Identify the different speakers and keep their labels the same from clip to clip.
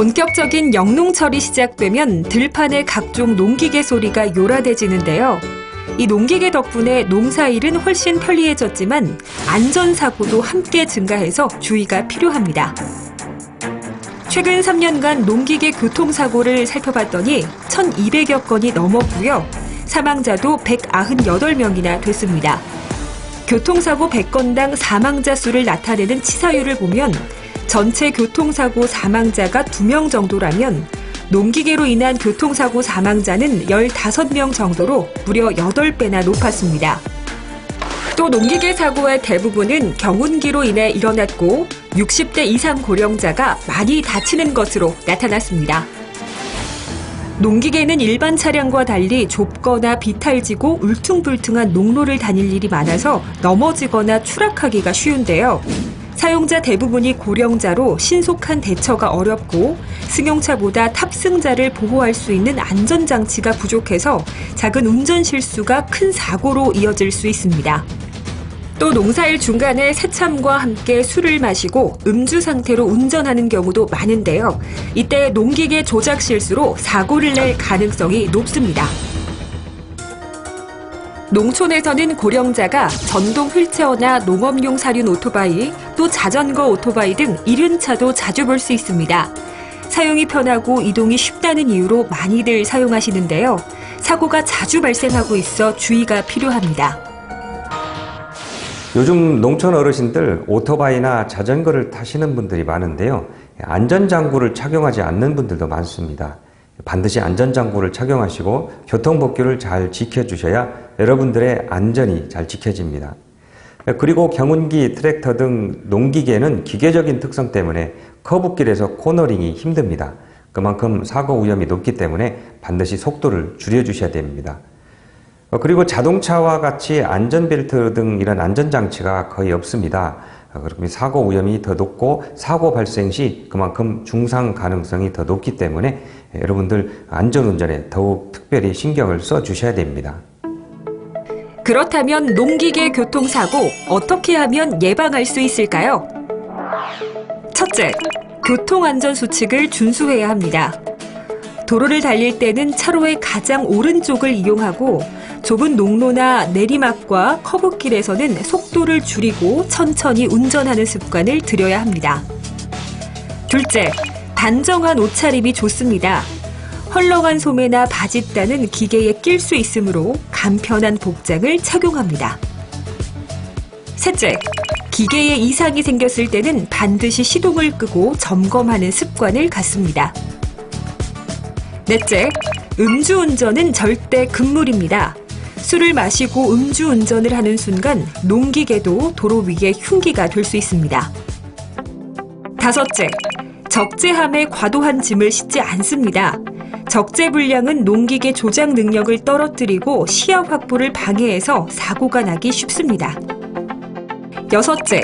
Speaker 1: 본격적인 영농철이 시작되면 들판의 각종 농기계 소리가 요란해지는데요. 이 농기계 덕분에 농사일은 훨씬 편리해졌지만 안전사고도 함께 증가해서 주의가 필요합니다. 최근 3년간 농기계 교통사고를 살펴봤더니 1,200여 건이 넘었고요. 사망자도 198명이나 됐습니다. 교통사고 100건당 사망자 수를 나타내는 치사율을 보면 전체 교통사고 사망자가 2명 정도라면 농기계로 인한 교통사고 사망자는 15명 정도로 무려 8배나 높았습니다. 또 농기계 사고의 대부분은 경운기로 인해 일어났고 60대 이상 고령자가 많이 다치는 것으로 나타났습니다. 농기계는 일반 차량과 달리 좁거나 비탈지고 울퉁불퉁한 농로를 다닐 일이 많아서 넘어지거나 추락하기가 쉬운데요. 사용자 대부분이 고령자로 신속한 대처가 어렵고 승용차보다 탑승자를 보호할 수 있는 안전장치가 부족해서 작은 운전 실수가 큰 사고로 이어질 수 있습니다. 또 농사일 중간에 새참과 함께 술을 마시고 음주 상태로 운전하는 경우도 많은데요. 이때 농기계 조작 실수로 사고를 낼 가능성이 높습니다. 농촌에서는 고령자가 전동 휠체어나 농업용 사륜 오토바이, 또 자전거 오토바이 등 이륜차도 자주 볼 수 있습니다. 사용이 편하고 이동이 쉽다는 이유로 많이들 사용하시는데요. 사고가 자주 발생하고 있어 주의가 필요합니다.
Speaker 2: 요즘 농촌 어르신들 오토바이나 자전거를 타시는 분들이 많은데요. 안전장구를 착용하지 않는 분들도 많습니다. 반드시 안전장구를 착용하시고 교통법규를 잘 지켜주셔야 여러분들의 안전이 잘 지켜집니다. 그리고 경운기, 트랙터 등 농기계는 기계적인 특성 때문에 커브길에서 코너링이 힘듭니다. 그만큼 사고 위험이 높기 때문에 반드시 속도를 줄여주셔야 됩니다. 그리고 자동차와 같이 안전벨트 등 이런 안전장치가 거의 없습니다. 그러면 사고 위험이 더 높고 사고 발생 시 그만큼 중상 가능성이 더 높기 때문에 여러분들 안전운전에 더욱 특별히 신경을 써주셔야 됩니다.
Speaker 1: 그렇다면 농기계 교통사고 어떻게 하면 예방할 수 있을까요? 첫째, 교통안전수칙을 준수해야 합니다. 도로를 달릴 때는 차로의 가장 오른쪽을 이용하고 좁은 농로나 내리막과 커브길에서는 속도를 줄이고 천천히 운전하는 습관을 들여야 합니다. 둘째, 단정한 옷차림이 좋습니다. 헐렁한 소매나 바짓단은 기계에 낄 수 있으므로 간편한 복장을 착용합니다. 셋째, 기계에 이상이 생겼을 때는 반드시 시동을 끄고 점검하는 습관을 갖습니다. 넷째, 음주운전은 절대 금물입니다. 술을 마시고 음주운전을 하는 순간 농기계도 도로 위에 흉기가 될 수 있습니다. 다섯째, 적재함에 과도한 짐을 싣지 않습니다. 적재 분량은 농기계 조작 능력을 떨어뜨리고 시야 확보를 방해해서 사고가 나기 쉽습니다. 여섯째,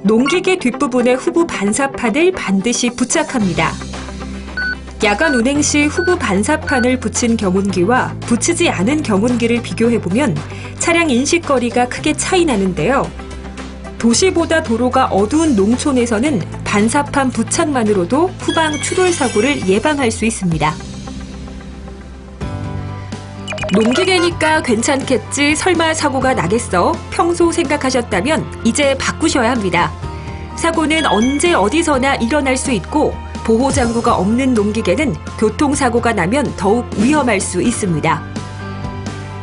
Speaker 1: 농기계 뒷부분에 후부 반사판을 반드시 부착합니다. 야간 운행 시 후부 반사판을 붙인 경운기와 붙이지 않은 경운기를 비교해보면 차량 인식거리가 크게 차이 나는데요. 도시보다 도로가 어두운 농촌에서는 반사판 부착만으로도 후방 추돌 사고를 예방할 수 있습니다. 농기계니까 괜찮겠지, 설마 사고가 나겠어? 평소 생각하셨다면 이제 바꾸셔야 합니다. 사고는 언제 어디서나 일어날 수 있고 보호장구가 없는 농기계는 교통사고가 나면 더욱 위험할 수 있습니다.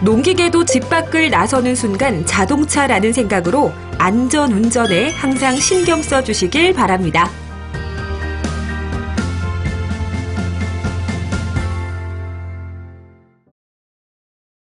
Speaker 1: 농기계도 집 밖을 나서는 순간 자동차라는 생각으로 안전운전에 항상 신경 써주시길 바랍니다.